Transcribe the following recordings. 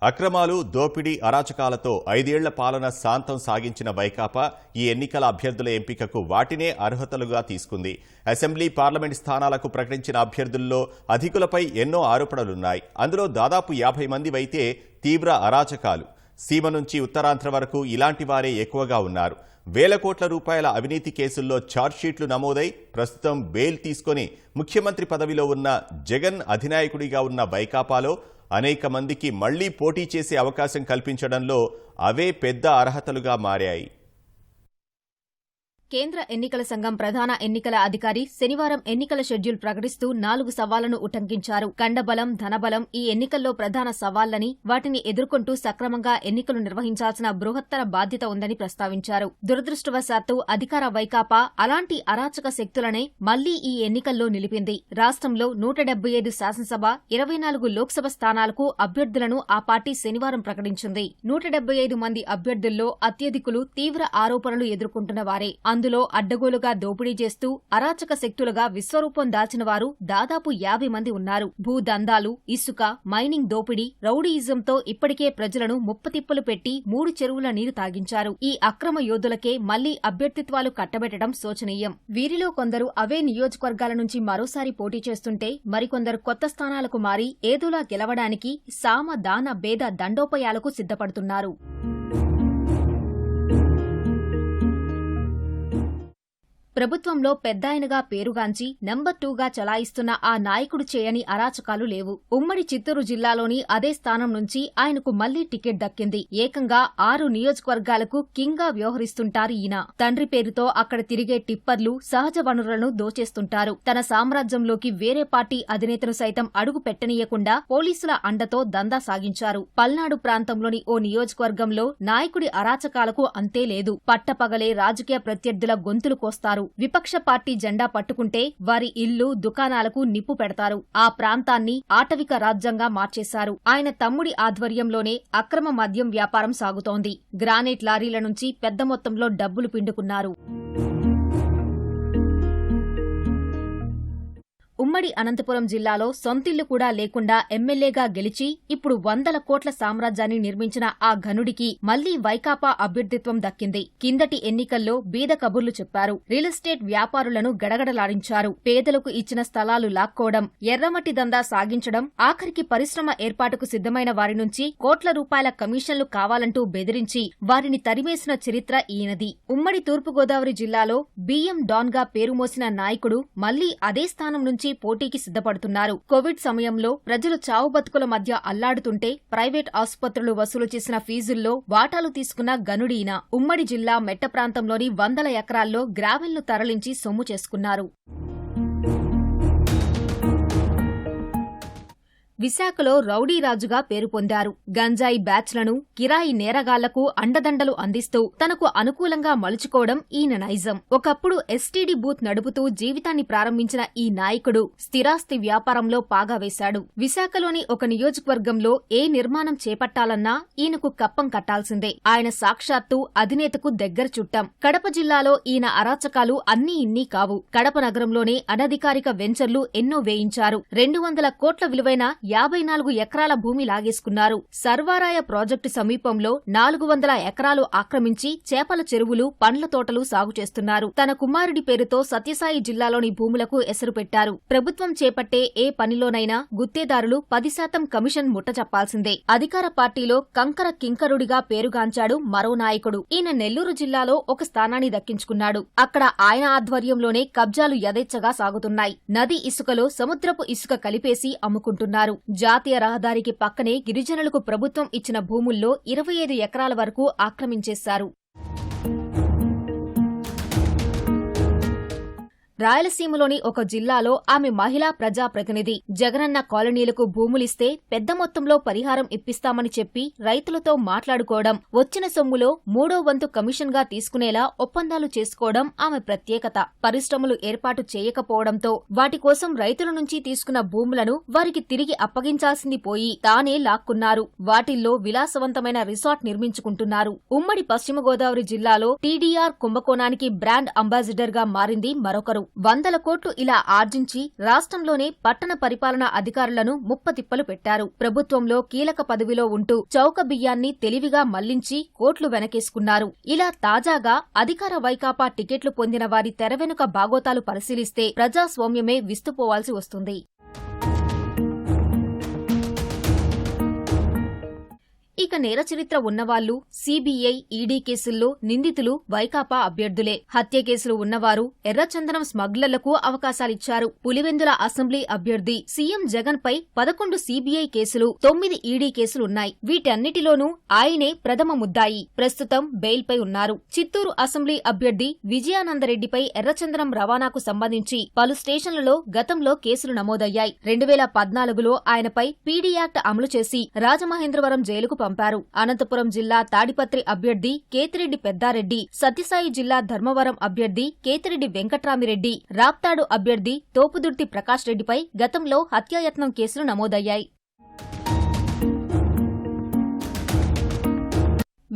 అక్రమాలు, దోపిడీ, అరాచకాలతో 5 ఏళ్ల పాలన శాంతం సాగించిన వైకాపా ఈ ఎన్నికల అభ్యర్థుల ఎంపికకు వాటినే అర్హతలుగా తీసుకుంది. అసెంబ్లీ, పార్లమెంట్ స్థానాలకు ప్రకటించిన అభ్యర్థుల్లో అధికులపై ఎన్నో ఆరోపణలున్నాయి. అందులో దాదాపు 50 మందివైతే తీవ్ర అరాచకాలు. సీమ నుంచి ఉత్తరాంధ్ర వరకు ఇలాంటి వారే ఎక్కువగా ఉన్నారు. వేల కోట్ల రూపాయల అవినీతి కేసుల్లో ఛార్జ్షీట్లు నమోదై ప్రస్తుతం బెయిల్ తీసుకొని ముఖ్యమంత్రి పదవిలో ఉన్న జగన్ అధినాయకుడిగా ఉన్న వైకాపాలో అనేక మందికి మళ్లీ పోటీ చేసే అవకాశం కల్పించడంలో అవే పెద్ద అర్హతలుగా మారాయి. కేంద్ర ఎన్నికల సంఘం ప్రధాన ఎన్నికల అధికారి శనివారం ఎన్నికల షెడ్యూల్ ప్రకటిస్తూ 4 సవాళ్లను ఉటంకించారు. కండబలం, ధనబలం ఈ ఎన్నికల్లో ప్రధాన సవాళ్లని, వాటిని ఎదుర్కొంటూ సక్రమంగా ఎన్నికలు నిర్వహించాల్సిన బృహత్తర బాధ్యత ఉందని ప్రస్తావించారు. దురదృష్టవశాత్తు అధికార వైకాపా అలాంటి అరాచక శక్తులనే మళ్లీ ఈ ఎన్నికల్లో నిలిపింది. రాష్ట్రంలో 175 శాసనసభ, 24 లోక్సభ స్థానాలకు అభ్యర్థులను ఆ పార్టీ శనివారం ప్రకటించింది. 175 మంది అభ్యర్థుల్లో అత్యధికులు తీవ్ర ఆరోపణలు ఎదుర్కొంటున్న వారే. అందులో అడ్డగోలుగా దోపిడీ చేస్తూ అరాచక శక్తులుగా విశ్వరూపం దాల్చిన వారు దాదాపు 50 మంది ఉన్నారు. భూదందాలు, ఇసుక, మైనింగ్ దోపిడీ, రౌడీయిజంతో ఇప్పటికే ప్రజలను ముప్పతిప్పలు పెట్టి 3 చెరువుల నీరు తాగించారు. ఈ అక్రమ యోధులకే మళ్లీ అభ్యర్థిత్వాలు కట్టబెట్టడం శోచనీయం. వీరిలో కొందరు అవే నియోజకవర్గాల నుంచి మరోసారి పోటీ చేస్తుంటే, మరికొందరు కొత్త స్థానాలకు మారి ఏదోలా గెలవడానికి సామ, దాన, భేద దండోపాయాలకు సిద్ధపడుతున్నారు. ప్రభుత్వంలో పెద్దాయనగా పేరుగాంచి నెంబర్ 2గా చలాయిస్తున్న ఆ నాయకుడు చేయని అరాచకాలు లేవు. ఉమ్మడి చిత్తూరు జిల్లాలోని అదే స్థానం నుంచి ఆయనకు మళ్లీ టికెట్ దక్కింది. ఏకంగా 6 నియోజకవర్గాలకు కింగ్గా వ్యవహరిస్తుంటారు ఈయన. తండ్రి పేరుతో అక్కడ తిరిగే టిప్పర్లు, సహజ వనరులను దోచేస్తుంటారు. తన సామ్రాజ్యంలోకి వేరే పార్టీ అధినేతను సైతం అడుగు పెట్టనీయకుండా పోలీసుల అండతో దందా సాగించారు. పల్నాడు ప్రాంతంలోని ఓ నియోజకవర్గంలో నాయకుడి అరాచకాలకు అంతే లేదు. పట్టపగలే రాజకీయ ప్రత్యర్థుల గొంతులు కోస్తారు. విపక్ష పార్టీ జెండా పట్టుకుంటే వారి ఇల్లు, దుకాణాలకు నిప్పు పెడతారు. ఆ ప్రాంతాన్ని ఆటవిక రాజ్యంగా మార్చేశారు. ఆయన తమ్ముడి ఆధ్వర్యంలోనే అక్రమ మద్యం వ్యాపారం సాగుతోంది. గ్రానైట్ లారీల నుంచి పెద్ద మొత్తంలో డబ్బులు పిండుకున్నారు. ఉమ్మడి అనంతపురం జిల్లాలో సొంతిల్లు కూడా లేకుండా ఎమ్మెల్యేగా గెలిచి ఇప్పుడు 100 కోట్ల సామ్రాజ్యాన్ని నిర్మించిన ఆ ఘనుడికి మళ్లీ వైకాపా అభ్యర్థిత్వం దక్కింది. కిందటి ఎన్నికల్లో బీద కబుర్లు చెప్పారు. రియల్ ఎస్టేట్ వ్యాపారులను గడగడలాడించారు. పేదలకు ఇచ్చిన స్థలాలు లాక్కోవడం, ఎర్రమట్టి దందా సాగించడం, ఆఖరికి పరిశ్రమ ఏర్పాటుకు సిద్ధమైన వారి నుంచి కోట్ల రూపాయల కమిషన్లు కావాలంటూ బెదిరించి వారిని తరిమేసిన చరిత్ర ఈయనది. ఉమ్మడి తూర్పుగోదావరి జిల్లాలో బియ్యం డాన్గా పేరుమోసిన నాయకుడు మళ్లీ అదే స్థానం నుంచి పోటీకి సిద్ధపడుతున్నారు. కోవిడ్ సమయంలో ప్రజలు చావు బతుకుల మధ్య అల్లాడుతుంటే ప్రైవేట్ ఆసుపత్రులు వసూలు చేసిన ఫీజుల్లో వాటాలు తీసుకున్న గనుడీన. ఉమ్మడి జిల్లా మెట్ట ప్రాంతంలోని 100 ఎకరాల్లో గ్రావెల్ను తరలించి సొమ్ము చేసుకున్నారు. విశాఖలో రౌడీరాజుగా పేరు పొందారు. గంజాయి బ్యాచ్లను, కిరాయి నేరగాళ్లకు అండదండలు అందిస్తూ తనకు అనుకూలంగా మలుచుకోవడం ఈయన నైజం. ఒకప్పుడు ఎస్టీడీ బూత్ నడుపుతూ జీవితాన్ని ప్రారంభించిన ఈ నాయకుడు స్థిరాస్తి వ్యాపారంలో పాగా వేశాడు. విశాఖలోని ఒక నియోజకవర్గంలో ఏ నిర్మాణం చేపట్టాలన్నా ఈయనకు కప్పం కట్టాల్సిందే. ఆయన సాక్షాత్తు అధినేతకు దగ్గర చుట్టం. కడప జిల్లాలో ఈయన అరాచకాలు అన్నీ ఇన్నీ కావు. కడప నగరంలోనే అనధికారిక వెంచర్లు ఎన్నో వేయించారు. 200 కోట్ల విలువైన 54 ఎకరాల భూమి లాగేసుకున్నారు. సర్వారాయ ప్రాజెక్టు సమీపంలో 400 ఎకరాలు ఆక్రమించి చేపల చెరువులు, పండ్ల తోటలు సాగు చేస్తున్నారు. తన కుమారుడి పేరుతో సత్యసాయి జిల్లాలోని భూములకు ఎసరు పెట్టారు. ప్రభుత్వం చేపట్టే ఏ పనిలోనైనా గుత్తేదారులు 10% కమిషన్ ముట్టచెప్పాల్సిందే. అధికార పార్టీలో కంకర కింకరుడిగా పేరుగాంచాడు మరో నాయకుడు. ఈయన నెల్లూరు జిల్లాలో ఒక స్థానాన్ని దక్కించుకున్నాడు. అక్కడ ఆయన ఆధ్వర్యంలోనే కబ్జాలు యథేచ్ఛగా సాగుతున్నాయి. నది ఇసుకలో సముద్రపు ఇసుక కలిపేసి అమ్ముకుంటున్నారు. జాతీయ రహదారికి పక్కనే గిరిజనులకు ప్రభుత్వం ఇచ్చిన భూముల్లో 25 ఎకరాల వరకు ఆక్రమించేశారు. రాయలసీమలోని ఒక జిల్లాలో ఆమె మహిళా ప్రజాప్రతినిధి. జగనన్న కాలనీలకు భూములిస్తే పెద్ద మొత్తంలో పరిహారం ఇప్పిస్తామని చెప్పి రైతులతో మాట్లాడుకోవడం, వచ్చిన సొమ్ములో 3వ వంతు కమిషన్గా తీసుకునేలా ఒప్పందాలు చేసుకోవడం ఆమె ప్రత్యేకత. పరిశ్రమలు ఏర్పాటు చేయకపోవడంతో వాటి కోసం రైతుల నుంచి తీసుకున్న భూములను వారికి తిరిగి అప్పగించాల్సింది పోయి తానే లాక్కున్నారు. వాటిల్లో విలాసవంతమైన రిసార్ట్ నిర్మించుకుంటున్నారు. ఉమ్మడి పశ్చిమ గోదావరి జిల్లాలో టీడీఆర్ కుంభకోణానికి బ్రాండ్ అంబాసిడర్ గా మారింది మరొకరు. వందల కోట్లు ఇలా ఆర్జించి రాష్ట్రంలోనే పట్టణ పరిపాలనా అధికారులను ముప్పతిప్పలు పెట్టారు. ప్రభుత్వంలో కీలక పదవిలో ఉంటూ చౌక బియ్యాన్ని తెలివిగా మళ్లించి కోట్లు వెనకేసుకున్నారు. ఇలా తాజాగా అధికార వైకాపా టికెట్లు పొందిన వారి తెరవెనుక బాగోతాలు పరిశీలిస్తే ప్రజాస్వామ్యమే విస్తుపోవాల్సి వస్తుంది. ఇక నేర చరిత్ర ఉన్నవాళ్లు సీబీఐ, ఈడీ కేసుల్లో నిందితులు వైకాపా అభ్యర్థులే. హత్య కేసులు ఉన్నవారు ఎర్రచందనం స్మగ్లర్లకు అవకాశాలిచ్చారు. పులివెందుల అసెంబ్లీ అభ్యర్థి సీఎం జగన్ పై 11 సీబీఐ కేసులు, 9 ఈడీ కేసులున్నాయి. వీటన్నిటిలోనూ ఆయనే ప్రథమ ముద్దాయి. ప్రస్తుతం బెయిల్పై ఉన్నారు. చిత్తూరు అసెంబ్లీ అభ్యర్థి విజయానందరెడ్డిపై ఎర్రచందనం రవాణాకు సంబంధించి పలు స్టేషన్లలో గతంలో కేసులు నమోదయ్యాయి. 2014లో ఆయనపై పీడీ యాక్ట్ అమలు చేసి రాజమహేంద్రవరం జైలుకు పంపారు. అనంతపురం జిల్లా తాడిపత్రి అభ్యర్థి కేతిరెడ్డి పెద్దారెడ్డి, సత్యసాయి జిల్లా ధర్మవరం అభ్యర్థి కేతిరెడ్డి వెంకట్రామిరెడ్డి, రాప్తాడు అభ్యర్థి తోపుదుర్తి ప్రకాష్ రెడ్డిపై గతంలో హత్యాయత్నం కేసులు నమోదయ్యాయి.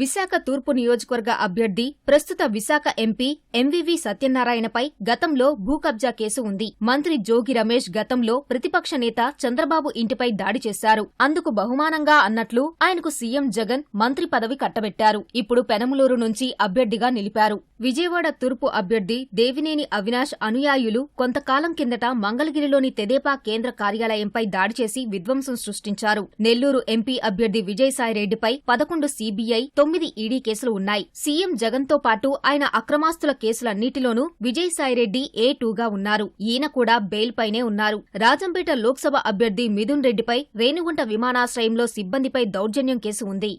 విశాఖ తూర్పు నియోజకవర్గ అభ్యర్థి ప్రస్తుత విశాఖ ఎంపీ ఎంవీవీ సత్యనారాయణపై గతంలో భూ కబ్జా కేసు ఉంది. మంత్రి జోగి రమేష్ గతంలో ప్రతిపక్ష నేత చంద్రబాబు ఇంటిపై దాడి చేశారు. అందుకు బహుమానంగా అన్నట్లు ఆయనకు సీఎం జగన్ మంత్రి పదవి కట్టబెట్టారు. ఇప్పుడు పెనమలూరు నుంచి అభ్యర్థిగా నిలిపారు. విజయవాడ తూర్పు అభ్యర్థి దేవినేని అవినాష్ అనుయాయులు కొంతకాలం కిందట మంగళగిరిలోని తెదేపా కేంద్ర కార్యాలయంపై దాడి చేసి విధ్వంసం సృష్టించారు. నెల్లూరు ఎంపీ అభ్యర్థి విజయసాయిరెడ్డిపై 11 సీబీఐ, 9 ఈడీ కేసులు ఉన్నాయి. సీఎం జగన్తో పాటు ఆయన అక్రమాస్తుల కేసులన్నిటిలోనూ విజయసాయిరెడ్డి A2గా ఉన్నారు. ఈయన కూడా బెయిల్ పైనే ఉన్నారు. రాజంపేట లోక్సభ అభ్యర్థి మిథున్ రెడ్డిపై రేణిగుంట విమానాశ్రయంలో సిబ్బందిపై దౌర్జన్యం కేసు ఉంది.